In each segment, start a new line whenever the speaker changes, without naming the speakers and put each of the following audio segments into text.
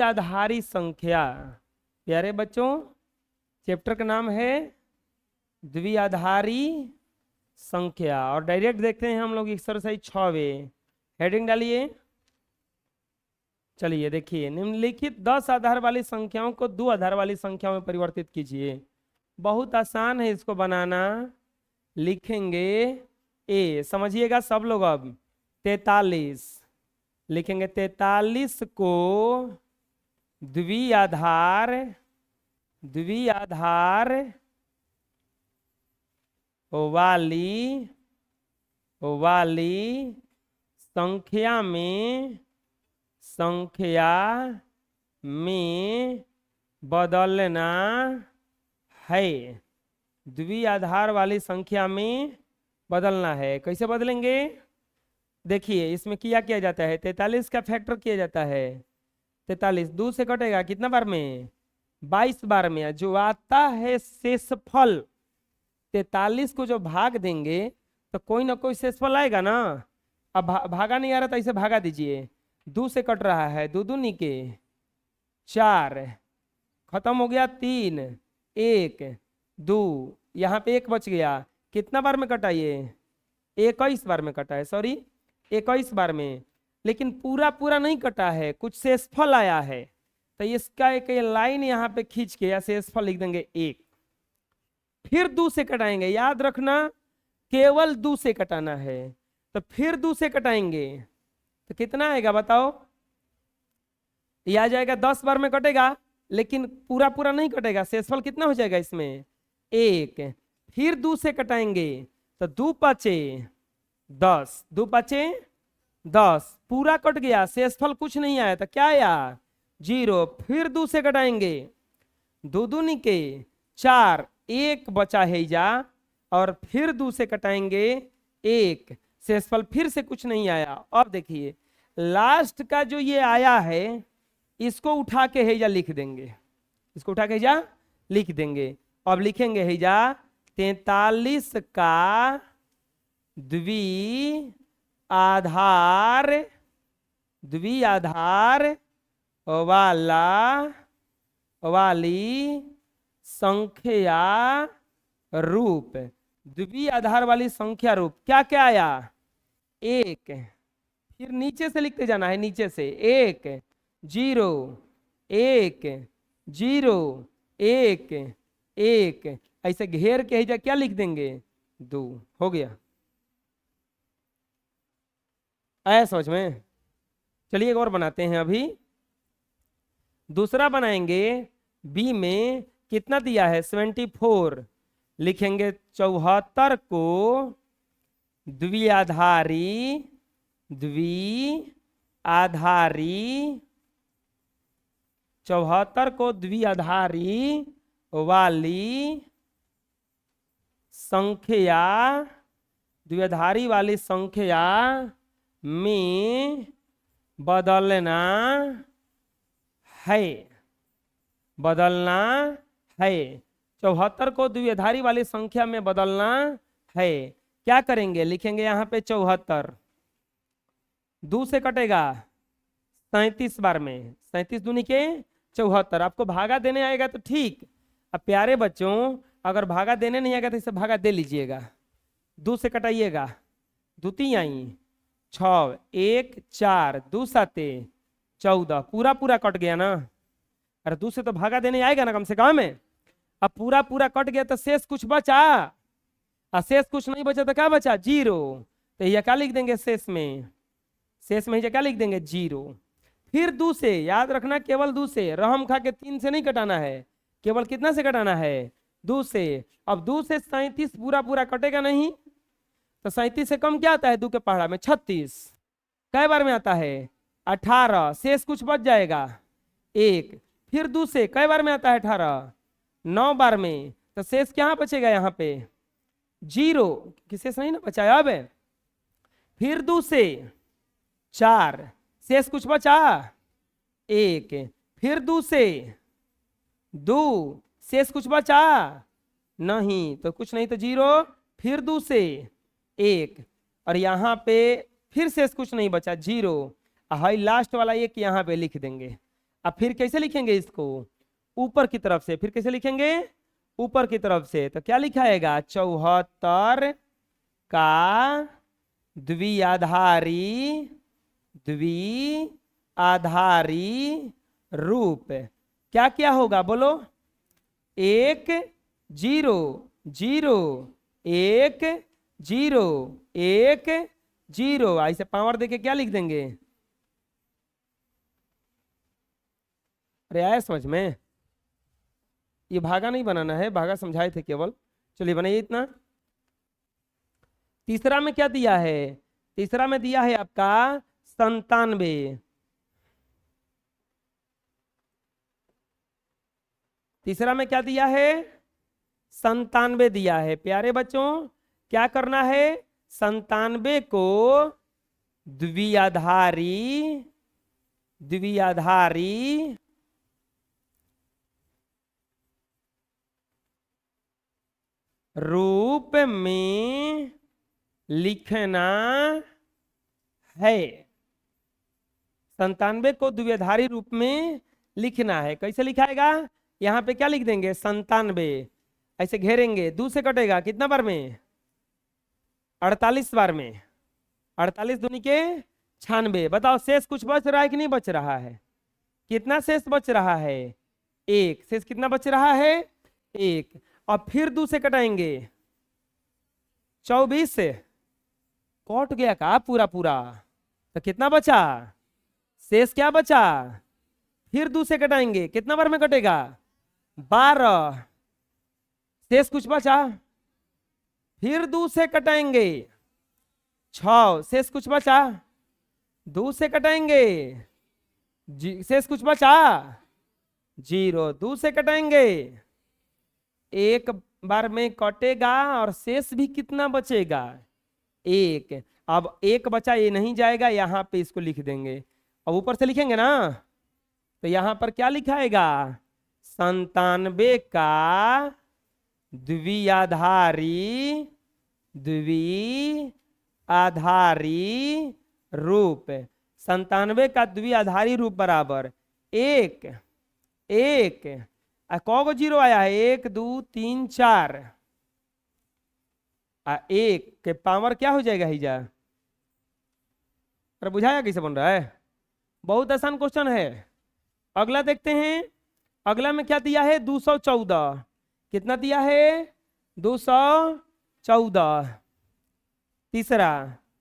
द्विआधारी संख्या। प्यारे बच्चों, चैप्टर का नाम है द्विआधारी संख्या। और डायरेक्ट देखते हैं हम लोग एक्सरसाइज 6 हेडिंग डालिए। चलिए देखिए, निम्नलिखित 10 आधार वाली संख्याओं को 2 आधार वाली संख्याओं में परिवर्तित कीजिए। बहुत आसान है इसको बनाना। लिखेंगे ए, समझिएगा सब लोग। अब 43 लिखेंगे। 43 को द्विआधार वाली संख्या में बदलना है। द्विआधार वाली संख्या में बदलना है। कैसे बदलेंगे? देखिए, इसमें क्या किया जाता है, 43 का फैक्टर किया जाता है। 43 2 से कटेगा कितना बार में? 22 बार में। जो आता है शेषफल, 43 को जो भाग देंगे तो कोई ना कोई शेषफल आएगा ना। अब भागा नहीं आ रहा तो इसे भागा दीजिए। 2 से कट रहा है, 2 दूनी के 4, खत्म हो गया 3, 1 2, यहाँ पे 1 बच गया। कितना बार में कटा ये? 21 बार में कटा है, सॉरी 21 बार में। लेकिन पूरा नहीं कटा है, कुछ शेषफल आया है। तो इसका एक लाइन यहाँ पे खींच के या शेषफल लिख देंगे 1। फिर 2 से कटाएंगे, याद रखना केवल 2 से कटाना है। तो फिर 2 से कटाएंगे तो कितना आएगा बताओ? ये आ जाएगा 10 बार में कटेगा, लेकिन पूरा नहीं कटेगा। शेषफल कितना हो जाएगा इसमें? 1। फिर 2 से कटाएंगे तो 2 5 10, 2 5 10, पूरा कट गया, शेषफल कुछ नहीं आया। तो क्या आया? 0। फिर 2 से कटाएंगे, 2 दूनी के 4, 1 बचा है जा। और फिर 2 से कटाएंगे 1, शेषफल फिर से कुछ नहीं आया। अब देखिए, लास्ट का जो ये आया है इसको उठा के हैजा लिख देंगे। इसको उठा के हैजा लिख देंगे। अब लिखेंगे हैजा 43 का द्विआधार वाली संख्या रूप। द्विआधार वाली संख्या रूप क्या क्या आया? 1। फिर नीचे से लिखते जाना है, नीचे से 1 0 1 0 1 1, ऐसे घेर के ही क्या लिख देंगे? 2। हो गया। आया समझ में? चलिए एक और बनाते हैं। अभी दूसरा बनाएंगे। बी में कितना दिया है? 74। लिखेंगे 74 को द्विआधारी वाली संख्या में बदलना है। 74 को द्विआधारी वाली संख्या में बदलना है। क्या करेंगे? लिखेंगे यहाँ पे 74, 2 से कटेगा 37 बार में, 37 दूनी के 74। आपको भागा देने आएगा तो ठीक। अब प्यारे बच्चों, अगर भागा देने नहीं आएगा तो इसे भागा दे लीजिएगा। 2 से कटाइएगा, 2 3 आई 6, 1 4, 2 7 14, पूरा कट गया ना। अरे 2 से तो भागा देने आएगा ना कम से कम। अब पूरा कट गया तो शेष कुछ बचा, और शेष कुछ नहीं बचा तो क्या बचा? 0। तो यह क्या लिख देंगे? शेष में क्या लिख देंगे? 0। फिर 2 से, याद रखना केवल 2 से, रहम खा के 3 से नहीं कटाना है, केवल कितना से कटाना है? 2 से। अब 2 से 37 पूरा कटेगा नहीं, तो 37 से कम क्या आता है? 2 के पहाड़ा में 36। कै बार में आता है? 18। शेष कुछ बच जाएगा 1। फिर 2 से कै बार में आता है? 18। 9 बार में। तो शेष क्या बचेगा यहाँ पे? 0, कि शेष नहीं ना बचा अब। फिर 2 से 4, शेष कुछ बचा 1। फिर 2 से 2, शेष कुछ बचा नहीं, तो कुछ नहीं तो 0। फिर 2 से 1, और यहाँ पे फिर शेष कुछ नहीं बचा 0। हाई लास्ट वाला 1 यहाँ पे लिख देंगे। अब फिर कैसे लिखेंगे इसको, ऊपर की तरफ से, फिर कैसे लिखेंगे, ऊपर की तरफ से। तो क्या लिखाएगा, 74 का द्विआधारी, द्विआधारी रूप क्या क्या होगा बोलो, 1 0 0 1 0 1 0। ऐसे पावर देके क्या लिख देंगे, अरे आया समझ में, ये भागा नहीं बनाना है, भागा समझाए थे केवल। चलिए बनाइए इतना। तीसरा में क्या दिया है, तीसरा में दिया है आपका 97। तीसरा में क्या दिया है, 97 दिया है। प्यारे बच्चों क्या करना है, 97 को द्विआधारी, द्विआधारी रूप में लिखना है। 97 को द्विआधारी रूप में लिखना है। कैसे लिखाएगा, यहाँ पे क्या लिख देंगे 97, ऐसे घेरेंगे, 2 से कटेगा कितना बार में, 48 बार में, 48 दूनी के 96। बताओ शेष कुछ बच रहा है कि नहीं बच रहा है, कितना शेष बच रहा है, 1 शेष कितना बच रहा है 1। और फिर 2 से कटाएंगे, 24 से कट गया का पूरा पूरा, तो कितना बचा, शेष क्या बचा, फिर 2 से कटाएंगे, कितना बार में कटेगा 12, शेष कुछ बचा, फिर 2 से कटाएंगे 6, शेष कुछ बचा, 2 से कटाएंगे, शेष कुछ बचा 0, 2 से कटाएंगे, एक बार में कटेगा और शेष भी कितना बचेगा 1। अब 1 बचा, ये नहीं जाएगा, यहाँ पे इसको लिख देंगे। अब ऊपर से लिखेंगे ना, तो यहाँ पर क्या लिखाएगा, 97 का द्विआधारी, द्विआधारी रूप, 97 का द्विआधारी रूप बराबर 1 1। कौगो 0 आया है, 1 2 3 4, 1 के पावर क्या हो जाएगा हिजा, अरे बुझाया कैसे बन रहा है, बहुत आसान क्वेश्चन है। अगला देखते हैं, अगला में क्या दिया है 214, कितना दिया है 214। तीसरा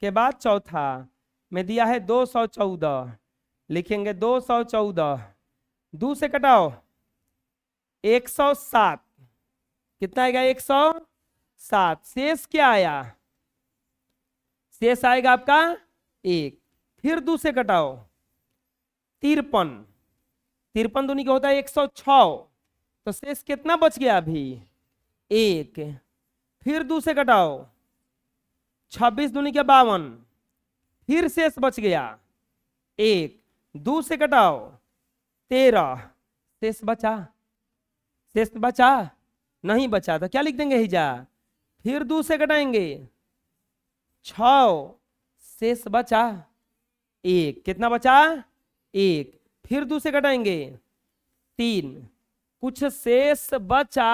के बाद चौथा में दिया है 214, लिखेंगे 214, 2 से कटाओ 107, कितना आएगा 107। शेष क्या आया, शेष आएगा आपका 1, फिर 2 से कटाओ 53, 53 दूनी का होता है 106, तो शेष कितना बच गया अभी 1, फिर 2 से कटाओ 26 दूनी के 52, फिर शेष बच गया 1, 2 से कटाओ 13, शेष बचा, शेष बचा नहीं बचा, तो क्या लिख देंगे हिजा, फिर 2 से कटाएंगे 6, शेष बचा 1, कितना बचा 1, फिर 2 से कटाएंगे 3, कुछ शेष बचा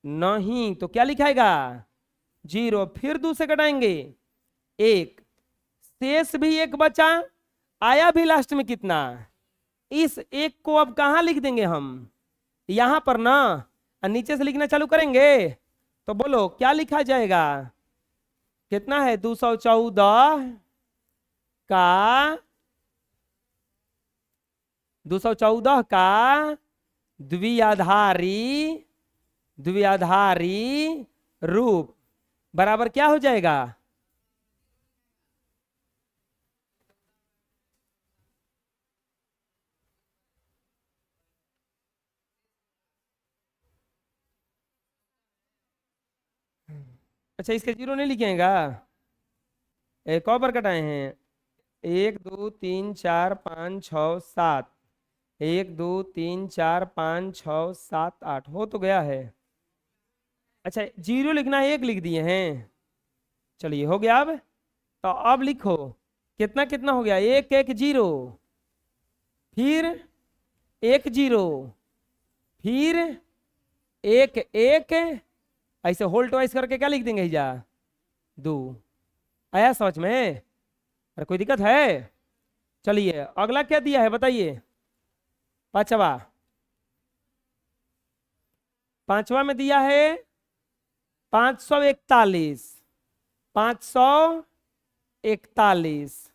नहीं, तो क्या लिखाएगा 0, फिर 2 से कटाएंगे 1, शेष भी 1 बचा, आया भी लास्ट में कितना, इस 1 को अब कहां लिख देंगे हम, यहां पर ना, नीचे से लिखना चालू करेंगे तो बोलो क्या लिखा जाएगा, कितना है 214 का, 214 का द्विआधारी, द्विआधारी रूप बराबर क्या हो जाएगा, अच्छा इसके 0 नहीं लिखेगा, एक और बार कटाए हैं, 1 2 3 4 5 6 7, 1 2 3 4 5 6 7 8 हो तो गया है। अच्छा 0 लिखना है, 1 लिख दिए हैं, चलिए हो गया। अब तो अब लिखो कितना कितना हो गया, 1 1 0, फिर एक जीरो, फिर एक एक, ऐसे होल्ड वाइज करके क्या लिख देंगे भैया? 2। आया समझ में? अरे कोई दिक्कत है? चलिए अगला क्या दिया है बताइए। पांचवा, पांचवा में दिया है 541। 541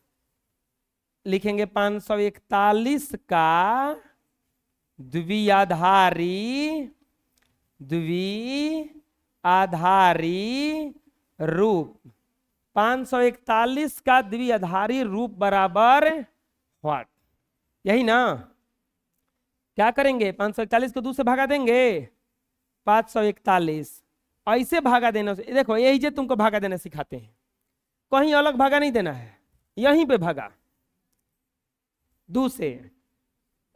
लिखेंगे। 541 का द्विआधारी रूप। 541 का द्विआधारी रूप बराबर व्हाट? यही ना? क्या करेंगे? 541 को 2 से भागा देंगे। 541 ऐसे भागा देना। देखो यही जे तुमको भागा देना सिखाते हैं, कहीं अलग भागा नहीं देना है, यहीं पे भागा 2 से।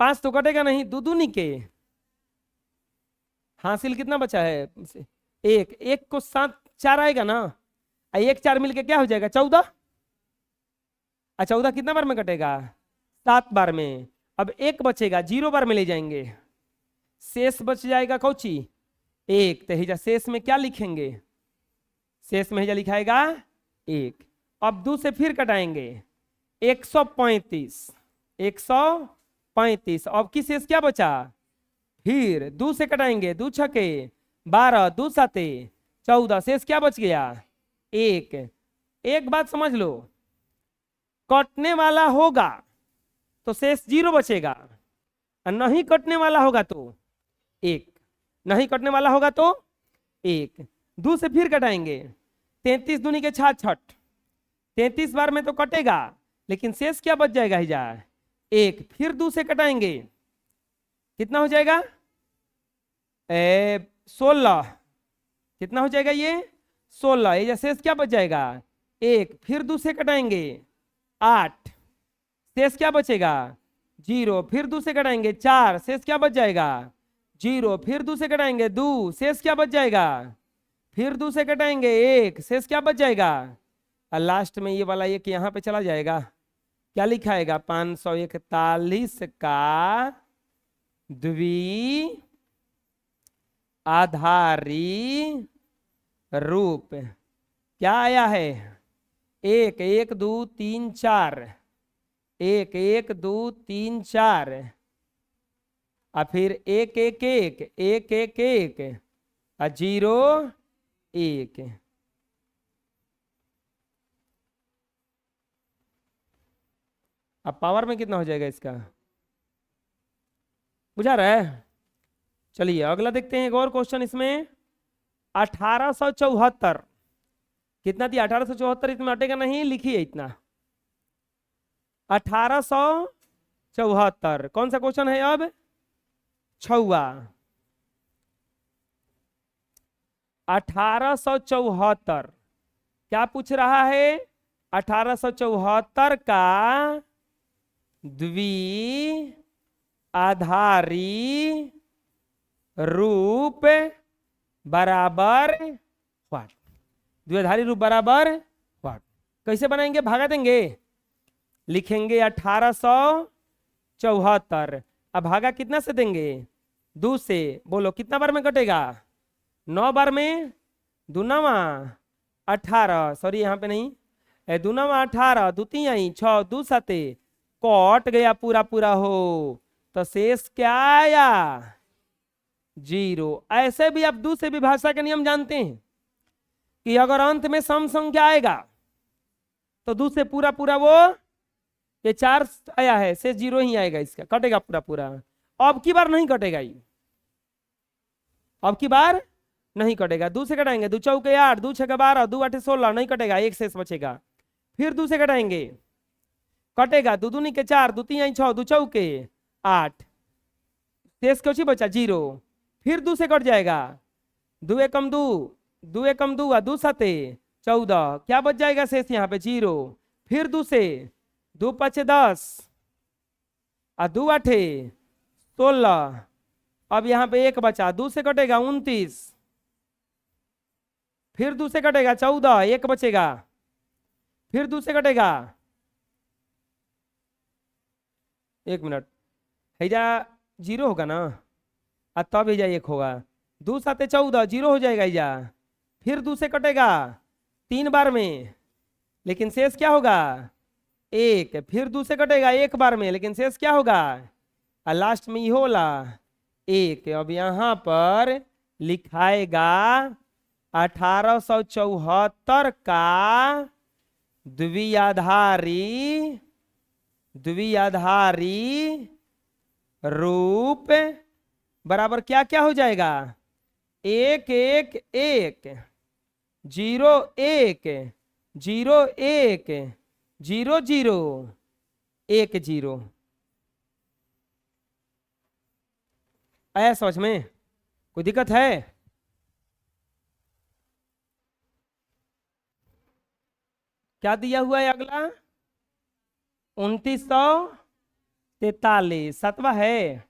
5 तो कटेगा नहीं, 2 दूनी के हासिल कितना बचा है? एक। एक को 7 4 आएगा ना, 1 4 मिलके क्या हो जाएगा? 14। 14 कितना बार में कटेगा? 7 बार में। अब एक बचेगा, 0 बार में ले जाएंगे, शेष बच जाएगा कौची? 1। तो हिजा शेष में क्या लिखेंगे? शेष में हिजा लिखाएगा 1। अब 2 से फिर कटाएंगे 135। 135। अब की शेष क्या बचा? फिर 2 से कटाएंगे, 2 छके 12, 2 साते 14, शेष क्या बच गया? 1। एक बात समझ लो, कटने वाला होगा तो शेष 0 बचेगा, और नहीं कटने वाला होगा तो 1। नहीं कटने वाला होगा तो 1। 2 से फिर कटाएंगे, 33 दूनी के 66। 33 बार में तो कटेगा, लेकिन शेष क्या बच जाएगा? ही जा 1। फिर 2 से कटाएंगे, कितना हो जाएगा? 16। कितना हो जाएगा ये? 16। ये शेष क्या बच जाएगा? 1। फिर 2 से कटाएंगे 8, शेष क्या बचेगा? 0। फिर 2 से कटाएंगे 4, शेष क्या बच जाएगा? 0। फिर 2 से कटाएंगे 2, शेष क्या बच जाएगा? फिर 2 से कटाएंगे 1, शेष क्या बच जाएगा? और लास्ट में ये वाला एक यहाँ पे चला जाएगा, क्या लिखाएगा? 541 का द्विआधारी रूप क्या आया है? 1 1 2 3 4। 1 1 2 3 4, और फिर 1 1 1 1 1 1, और 0 1। अब पावर में कितना हो जाएगा इसका? बुझा रहा है? चलिए अगला देखते हैं एक और क्वेश्चन इसमें। 1874 कितना दिया? 1874 इसमें अटेगा नहीं, लिखिए इतना 1874। कौन सा क्वेश्चन है अब? 6वां। 1874 क्या पूछ रहा है? 1874 का द्विआधारी रूप बराबर व्हाट? द्विआधारी रूप बराबर व्हाट? कैसे बनाएंगे? भागा देंगे, लिखेंगे 1874। अब भागा कितना से देंगे? 2 से। बोलो कितना बार में कटेगा? 9 बार में। 2 9 18, सॉरी यहाँ पे नहीं, 2 9 18, 2 3 6, 2 7 कट गया पूरा पूरा हो, तो शेष क्या आया? 0। ऐसे भी आप 2 से भी भाषा के नियम जानते हैं कि अगर अंत में सम संख्या आएगा तो 2 से पूरा पूरा वो, ये 4 आया है, शेष 0 ही आएगा, इसका कटेगा पूरा पूरा। अब की बार नहीं कटेगा ये, अब की बार नहीं कटेगा। 2 से कटाएंगे, 2 चौके 8, 2 छक्के 12, 2 8 16, नहीं कटेगा, एक शेष बचेगा। फिर 2 से कटाएंगे, कटेगा, 2 दूनी के 4, 2 3 6, 2 चौके 8, शेष कुछ ही बचा 0। फिर 2 से कट जाएगा, 2 एकम 2, 2 एकम 2, 2 7 14, क्या बच जाएगा शेष यहाँ पे? 0। फिर 2 से, 2 5 10, 2 8 16, अब यहाँ पे 1 बचा, 2 से कटेगा 29, फिर 2 से कटेगा 14, 1 बचेगा, फिर 2 से कटेगा, 1 मिनट, हैजा 0 होगा ना, और तब हैजा 1 होगा। 2 साते 14, 0 हो जाएगा हैजा। फिर 2 से कटेगा 3 बार में, लेकिन शेष क्या होगा 1। फिर 2 से कटेगा 1 बार में, लेकिन शेष क्या होगा, और लास्ट में ये होला 1। अब यहाँ पर लिखाएगा 1874 का द्विआधारी रूप बराबर क्या क्या हो जाएगा, 1 1 1 0 1 0 1 0 0 1 0। आया समझ में, कोई दिक्कत है? क्या दिया हुआ है अगला, 2943, 7वां है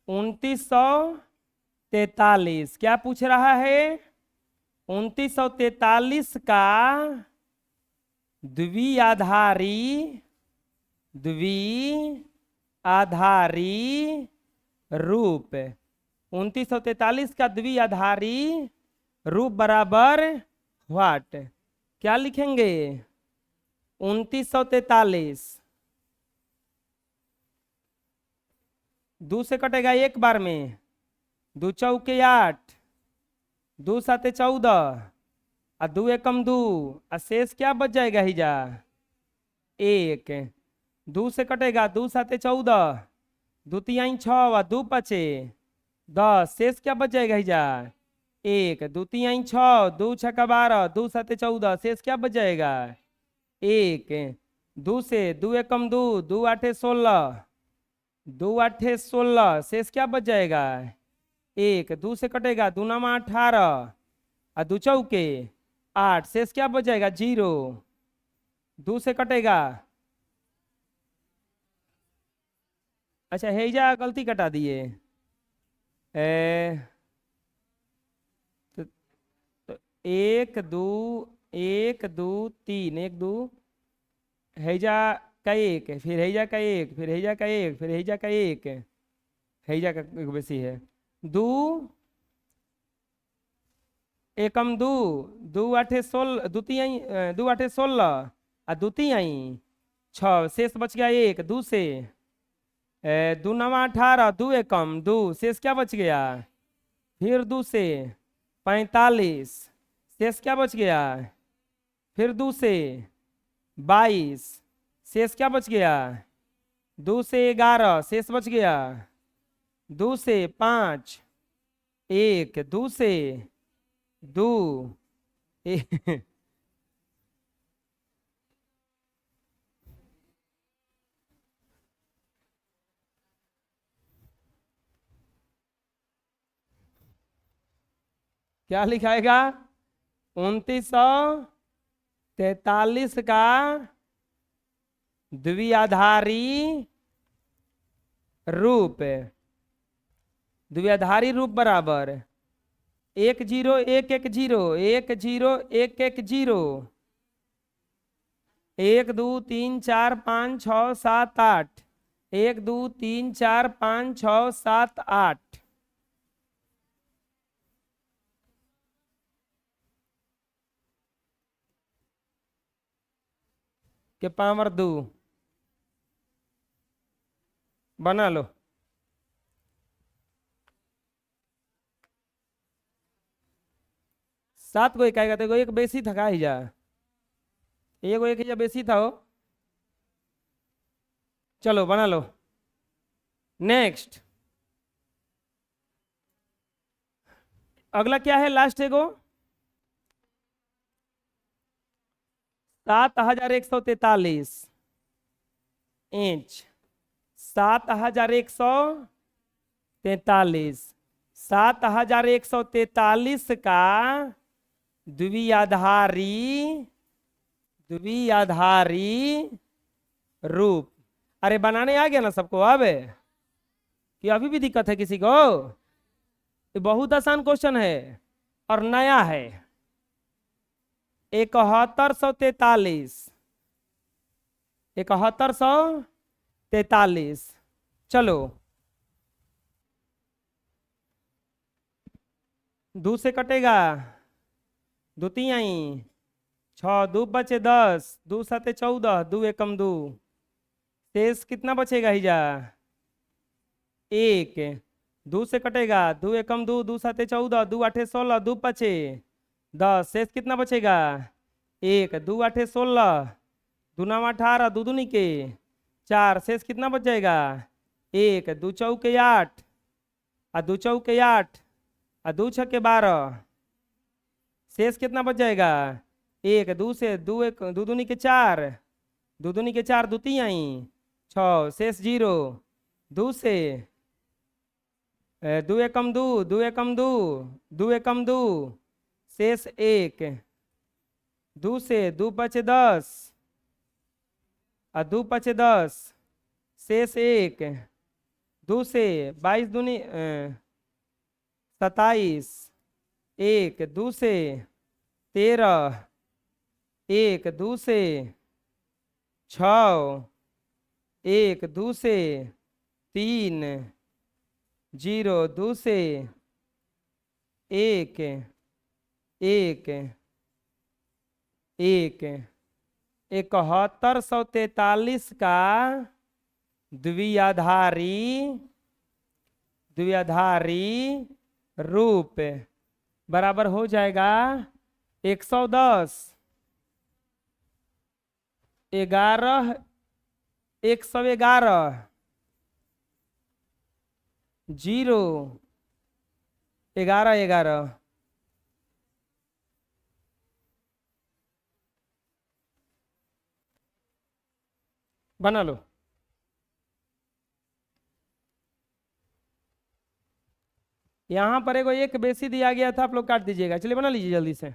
2943। क्या पूछ रहा है, 2943 का द्विआधारी रूप। 2943 का द्विआधारी रूप बराबर व्हाट, क्या लिखेंगे, 2943 2 से कटेगा 1 बार में, 2 चौके 8, 2 साते 14, और 2 एकम 2, और शेष क्या बच जाएगा हिजा 1। 2 से कटेगा 2 साते 14, 2 तिहाई 6, 2 पचे 10, शेष क्या बच जाएगा हिजा 1। 2 तिहाई 6, 2 छक्का 12, 2 साते 14, शेष क्या बच जाएगा 1। 2 से 2 एकम 2, 2 आठे 16, 2 आठे 16, शेष क्या बच जाएगा 1। 2 से कटेगा 2 नामा 18, और 2 चौके 8, शेष क्या बच जाएगा 0। 2 से कटेगा, अच्छा हैजा गलती कटा दिए, तो 1 2 1 2 3 1 2, हैजा का 1, फिर हैजा का 1, फिर हैजा का 1, फिर हैजा का 1, हैजा का एक बेसी है 2 एकम 2, 2 आठे 16, 2 तिहाई 2 आठे 16, और 2 तिहाई 6, शेष बच गया 1। 2 से 2 नवा 18, 2 एकम 2, शेष क्या बच गया, फिर 2 से 45, शेष क्या बच गया, फिर 2 से 22, शेष क्या बच गया, 2 से 11, शेष बच गया 2 से 5 1, 2 से 2 1। क्या लिखाएगा, 2943 का द्विआधारी रूप बराबर 1 0 1 1 0 1 0 1 1 0 1 2 3 4 5 6 7 8 1 2 3 4 5 6 7 8 के पावर 2 बना लो। सात को एक आएगा, तो एक बेसी था का ही जा, एगो एक ही जा बेसी था हो। चलो बना लो। नेक्स्ट अगला क्या है, लास्ट एगो 7143 इंच, 7143, 7143 का द्विआधारी रूप। अरे बनाने आ गया ना सबको अब, कि अभी भी दिक्कत है किसी को? ये बहुत आसान क्वेश्चन है और नया है। 7143, 7143 चलो 2 से कटेगा, दो तिहाई, 6 2 बचे 10, 2 7 14, 2 एकम 2, शेष कितना बचेगा हिजा? 1, 2 से कटेगा, 2 एकम 2, 2 7 14, 2 8 16, 2 बचे 10, शेष कितना बचेगा? 1, 2 8 16, 2 9 18, 2 दूनी के 4, शेष कितना बच जाएगा? 1, 2 चौके 8, और 2 चौके 8, और 2 छक्के 12, शेष कितना बच जाएगा? 1, 2 से 2 1 2 दूनी के 4, 2 दूनी के 4, 2 तिहाई 6, शेष 0, 2 से 2 एकम 2, 2 एकम 2, 2 एकम 2, शेष 1, 2 से 2 बचे 10, और 2 बचे 10, शेष 1, 2 से 22 दूनी 27, 1, 2 से 13, 1, 2 से 6, 1, 2 से 3, 0, 2 से 1, 1, 1, 7143 का द्विआधारी रूप बराबर हो जाएगा 110, 11, 111, 0, 11 11, बना लो। यहाँ पर एगो एक बेसी दिया गया था, आप लोग काट दीजिएगा। चलिए बना लीजिए जल्दी से।